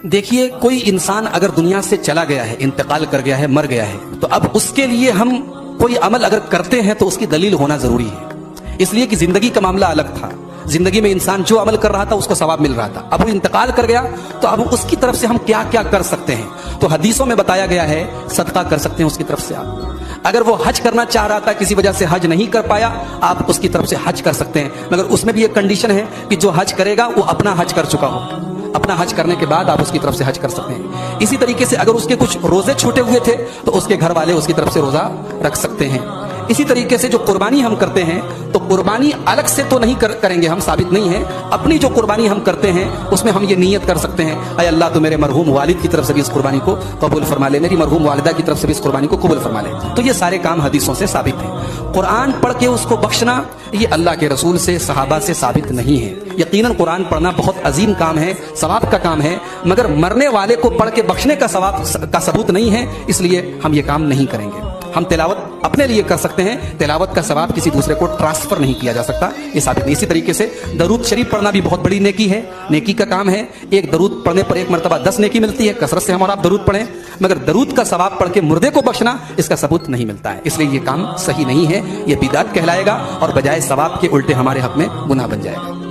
دیکھیے کوئی انسان اگر دنیا سے چلا گیا ہے، انتقال کر گیا ہے، مر گیا ہے، تو اب اس کے لیے ہم کوئی عمل اگر کرتے ہیں تو اس کی دلیل ہونا ضروری ہے، اس لیے کہ زندگی کا معاملہ الگ تھا۔ زندگی میں انسان جو عمل کر رہا تھا اس کو ثواب مل رہا تھا، اب وہ انتقال کر گیا تو اب اس کی طرف سے ہم کیا کیا کر سکتے ہیں؟ تو حدیثوں میں بتایا گیا ہے صدقہ کر سکتے ہیں اس کی طرف سے آپ۔ اگر وہ حج کرنا چاہ رہا تھا، کسی وجہ سے حج نہیں کر پایا، آپ اس کی طرف سے حج کر سکتے ہیں، مگر اس میں بھی ایک کنڈیشن ہے کہ جو حج کرے گا وہ اپنا حج کر چکا ہو، اپنا حج کرنے کے بعد آپ اس کی طرف سے حج کر سکتے ہیں۔ اسی طریقے سے اگر اس کے کچھ روزے چھوٹے ہوئے تھے تو اس کے گھر والے اس کی طرف سے روزہ رکھ سکتے ہیں۔ اسی طریقے سے جو قربانی ہم کرتے ہیں تو قربانی الگ سے تو نہیں کریں گے، ہم ثابت نہیں ہے، اپنی جو قربانی ہم کرتے ہیں اس میں ہم یہ نیت کر سکتے ہیں، اے اللہ تو میرے مرحوم والد کی طرف سے بھی اس قربانی کو قبول فرما لے، میری مرحوم والدہ کی طرف سے بھی اس قربانی کو قبول فرما لے۔ تو یہ سارے کام حدیثوں سے ثابت ہیں۔ قرآن پڑھ کے اس کو بخشنا یہ اللہ کے رسول سے، صحابہ سے ثابت نہیں ہے۔ یقیناً قرآن پڑھنا بہت عظیم کام ہے، ثواب کا کام ہے، مگر مرنے والے کو پڑھ کے بخشنے کا ثواب کا ثبوت نہیں ہے، اس لیے ہم یہ کام نہیں کریں گے۔ ہم تلاوت اپنے لیے کر سکتے ہیں، تلاوت کا ثواب کسی دوسرے کو ٹرانسفر نہیں کیا جا سکتا، یہ ثابت نہیں۔ اسی طریقے سے درود شریف پڑھنا بھی بہت بڑی نیکی ہے، نیکی کا کام ہے۔ ایک درود پڑھنے پر 1 مرتبہ 10 نیکی ملتی ہے، کثرت سے ہم اور آپ درود پڑھیں، مگر درود کا ثواب پڑھ کے مردے کو بخشنا اس کا ثبوت نہیں ملتا ہے، اس لیے یہ کام صحیح نہیں ہے، یہ بدعت کہلائے گا اور بجائے ثواب کے الٹے ہمارے حق میں گناہ بن جائے گا۔